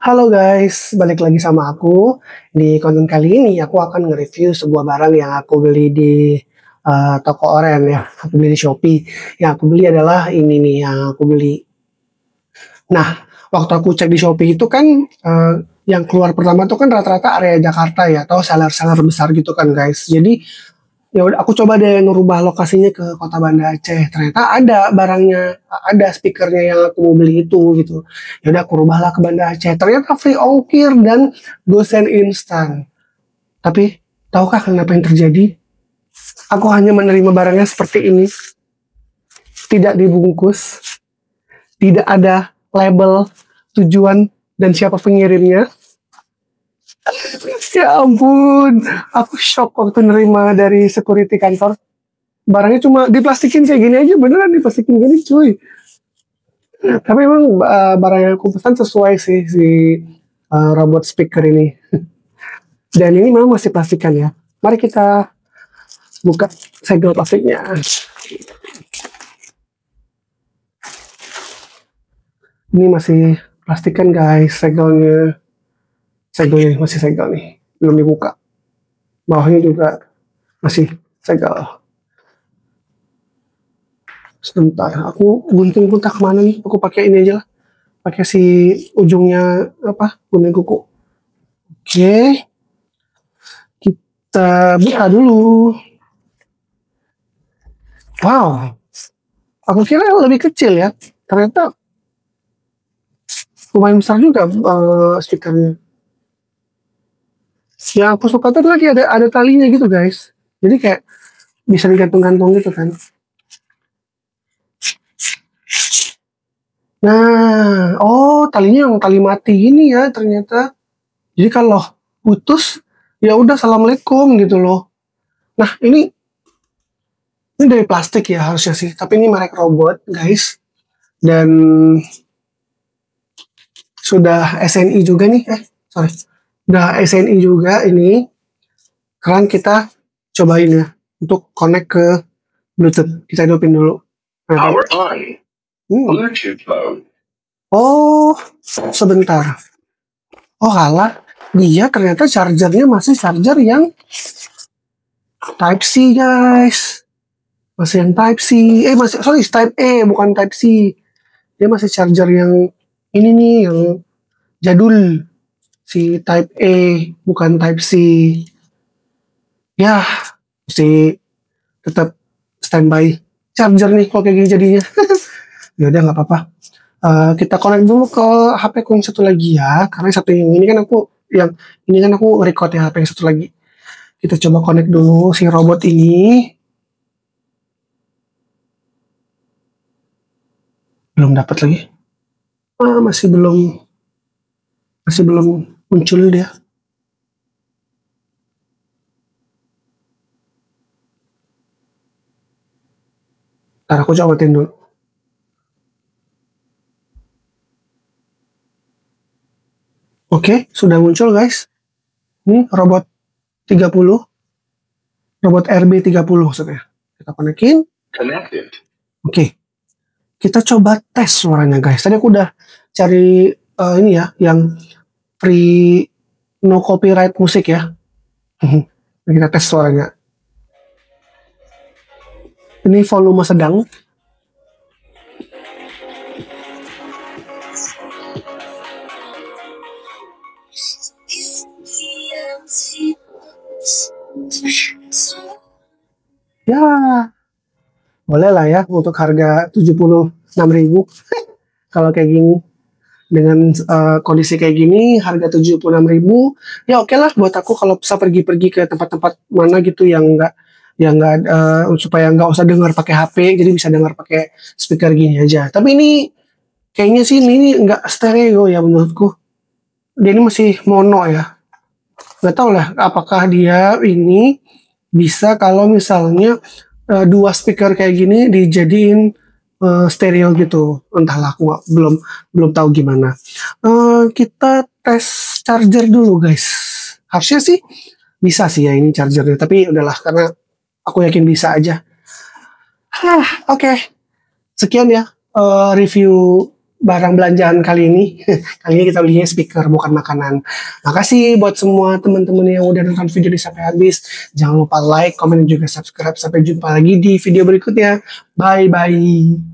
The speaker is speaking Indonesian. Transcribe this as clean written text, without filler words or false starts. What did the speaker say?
Halo guys, balik lagi sama aku. Di konten kali ini aku akan nge-review sebuah barang yang aku beli di toko oren ya. Aku beli di Shopee. Yang aku beli adalah ini nih yang aku beli. Nah, waktu aku cek di Shopee itu kan yang keluar pertama tuh kan rata-rata area Jakarta ya, atau seller-seller besar gitu kan guys. Jadi ya udah aku coba deh ngerubah lokasinya ke kota Banda Aceh. Ternyata ada barangnya, ada speakernya yang aku mau beli itu gitu. Ya udah aku rubahlah ke Banda Aceh. Ternyata free ongkir dan gosen instan. Tapi tahukah kenapa yang terjadi? Aku hanya menerima barangnya seperti ini, tidak dibungkus, tidak ada label tujuan dan siapa pengirimnya. Ya ampun, aku shock waktu nerima dari security kantor. Barangnya cuma diplastikin kayak gini aja, beneran diplastikin gini cuy. Tapi emang barang yang aku pesan sesuai sih si robot speaker ini. Dan ini memang masih plastikan ya. Mari kita buka segel plastiknya. Ini masih plastikan guys, segelnya. Segelnya masih segel nih, belum dibuka. Bawahnya juga masih segel. Sebentar, aku gunting pun tak kemana nih. Aku pakai ini aja lah. Pakai si ujungnya apa? Gunting kuku. Oke. Kita buka dulu. Wow. Aku kira lebih kecil ya. Ternyata lumayan besar juga speakernya. Yang aku suka tuh lagi ada talinya gitu guys. Jadi kayak bisa digantung-gantung gitu kan. Nah, oh talinya yang tali mati ini ya ternyata. Jadi kalau putus, ya udah assalamualaikum gitu loh. Nah ini dari plastik ya harusnya sih. Tapi ini merek robot guys. Dan sudah SNI juga nih. Sorry. Udah SNI juga ini. Sekarang kita cobain ya. Untuk connect ke Bluetooth. Kita hidupin dulu. Power on. Bluetooth mode. Oh, sebentar. Oh kalah. Dia ternyata chargernya masih charger yang Type C guys. Masih yang Type C. Sorry, Type E bukan Type C. Dia masih charger yang ini nih, yang jadul. Si Type E bukan Type C. Ya, mesti tetap standby charger nih kalau kayak gini jadinya. Ya udah nggak apa-apa. Kita connect dulu ke HP ku yang satu lagi ya, karena satu yang ini kan aku record ya HP yang satu lagi. Kita coba connect dulu si robot ini. Belum dapat lagi. Masih belum muncul dia. Ntar aku cobain dulu. Oke, sudah muncul guys. Ini robot 30. Robot RB30 maksudnya. Kita konekin. Connected. Oke. Kita coba tes suaranya guys. Tadi aku udah cari ini ya, yang free no copyright musik ya. Kita tes suaranya. Ini volume sedang. Ya, boleh lah ya untuk harga 76.000. Kalau kayak gini dengan kondisi kayak gini harga 76.000 ya oke lah buat aku kalau bisa pergi-pergi ke tempat-tempat mana gitu yang enggak supaya nggak usah dengar pakai HP, jadi bisa dengar pakai speaker gini aja. Tapi ini kayaknya sih ini nggak stereo ya menurutku. Dia ini masih mono ya. Nggak tahu lah apakah dia ini bisa kalau misalnya dua speaker kayak gini dijadiin stereo gitu. Entahlah aku belum tahu gimana. Kita tes charger dulu guys. Harusnya sih bisa sih ya ini chargernya, tapi udahlah karena aku yakin bisa aja. Oke. Sekian ya review barang belanjaan kali ini. Kali ini kita belinya speaker, bukan makanan. Makasih buat semua teman-teman yang udah nonton video ini sampai habis. Jangan lupa like, komen, dan juga subscribe. Sampai jumpa lagi di video berikutnya. Bye-bye.